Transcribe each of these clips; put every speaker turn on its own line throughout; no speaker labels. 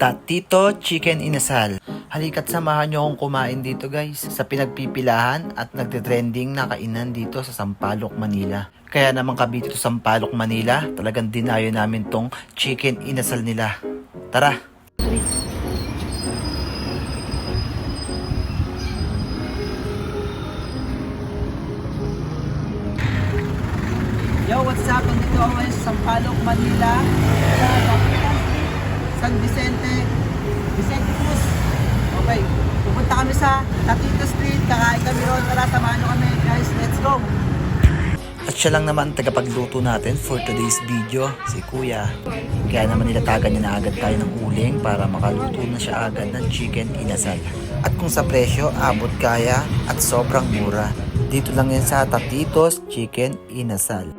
Tatito Chicken Inasal. Halika't samahan nyo akong kumain dito guys sa pinagpipilahan at nagte-trending na kainan dito sa Sampaloc, Manila. Kaya naman kami dito sa Sampaloc, Manila, talagang dinayo namin tong chicken inasal nila. Tara! Yo, what's up? Nandito ako ngayon sa Sampaloc, Manila. San Vicente Cruz. Okay, pupunta kami sa Tatito Street. Kakain kami ron. Tara, samahan nyo kami. Guys, let's go! At siya lang naman tagapagluto natin for today's video, si Kuya. Kaya naman nilatagan niya na agad tayo ng uling para makaluto na siya agad ng chicken inasal. At kung sa presyo, abot kaya at sobrang mura. Dito lang yan sa Tatitos Chicken Inasal.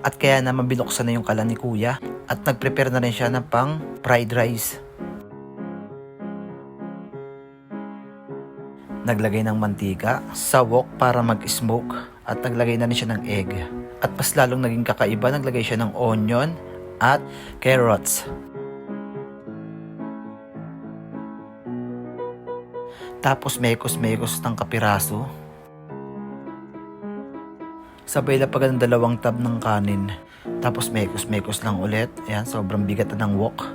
At kaya naman binuksan na yung kalan ni Kuya at nag-prepare na rin siya ng pang fried rice. Naglagay ng mantika sa wok para mag-smoke at naglagay na rin siya ng egg. At mas lalong naging kakaiba, naglagay siya ng onion at carrots. Tapos mekos-mekos ng kapiraso. Sabay lapagan ng dalawang tab ng kanin. Tapos mekos-mekos lang ulit. Ayan, sobrang bigat na ng wok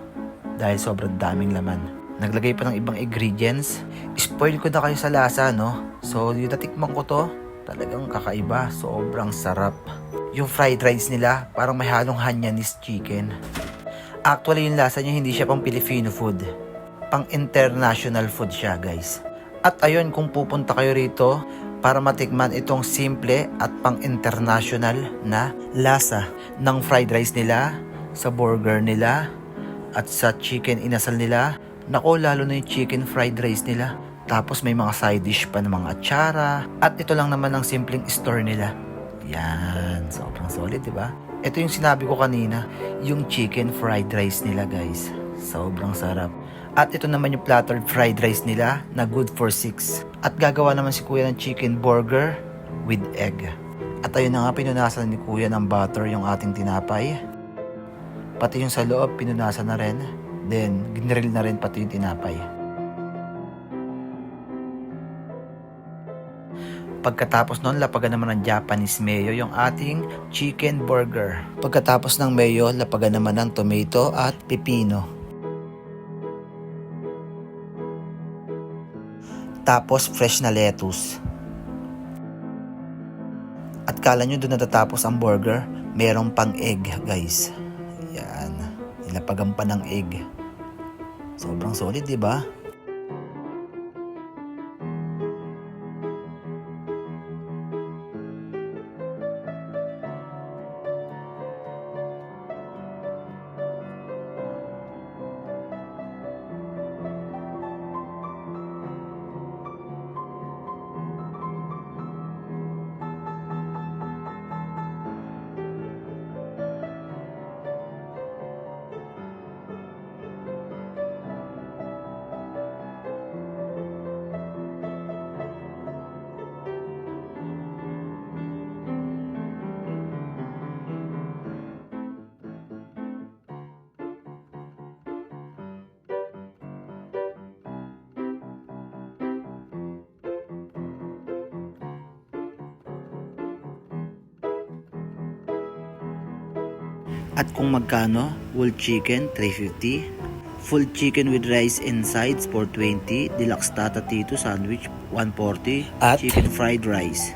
dahil sobrang daming laman. Naglagay pa ng ibang ingredients. Spoil ko na kayo sa lasa, no? So, yung natikman ko to, talagang kakaiba. Sobrang sarap. Yung fried rice nila, parang may halong Hainanese chicken. Actually, yung lasa niya hindi siya pang Filipino food. Pang international food siya, guys. At ayun, kung pupunta kayo rito, para matikman itong simple at pang-international na lasa ng fried rice nila, sa burger nila, at sa chicken inasal nila. Nako, lalo na yung chicken fried rice nila. Tapos may mga side dish pa ng mga atsara. At ito lang naman ang simpleng store nila. Yan, sobrang solid, diba? Ito yung sinabi ko kanina, yung chicken fried rice nila, guys. Sobrang sarap. At ito naman yung platter fried rice nila na good for 6. At gagawa naman si Kuya ng chicken burger with egg. At ayun na nga, pinunasan ni Kuya ng butter yung ating tinapay. Pati yung sa loob, pinunasan na rin. Then, ginrill na rin pati yung tinapay. Pagkatapos nun, lapagan naman ng Japanese mayo yung ating chicken burger. Pagkatapos ng mayo, lapagan naman ng tomato at pepino. Tapos fresh na lettuce. At kala nyo doon natatapos ang burger, merong pang egg, guys. Yan, nilapagan pa ng egg. Sobrang solid, diba? At kung magkano, whole chicken 350, full chicken with rice and sides 420, deluxe Tata Tito sandwich 140, at chicken fried rice.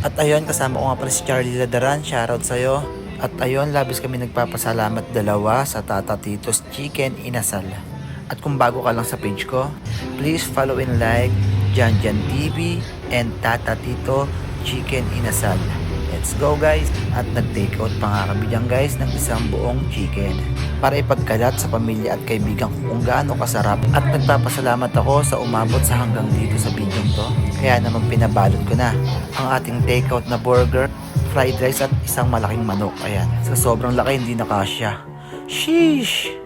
At ayun, kasama ko nga pala si Charlie Ladaran, shoutout sa'yo. At ayun, labis kami nagpapasalamat dalawa sa Tata Tito's Chicken Inasal. At kung bago ka lang sa page ko, please follow and like Jan TV and Tata Tito Chicken Inasal. And let's go guys. At nag-take out pa nga kami dyan guys ng isang buong chicken para ipagkalat sa pamilya at kaibigan ko kung gaano kasarap. At nagpapasalamat ako sa umabot sa hanggang dito sa video to. Kaya naman pinabalot ko na ang ating take out na burger, fried rice at isang malaking manok. Ayan, sa sobrang laki hindi na kasya. Sheesh!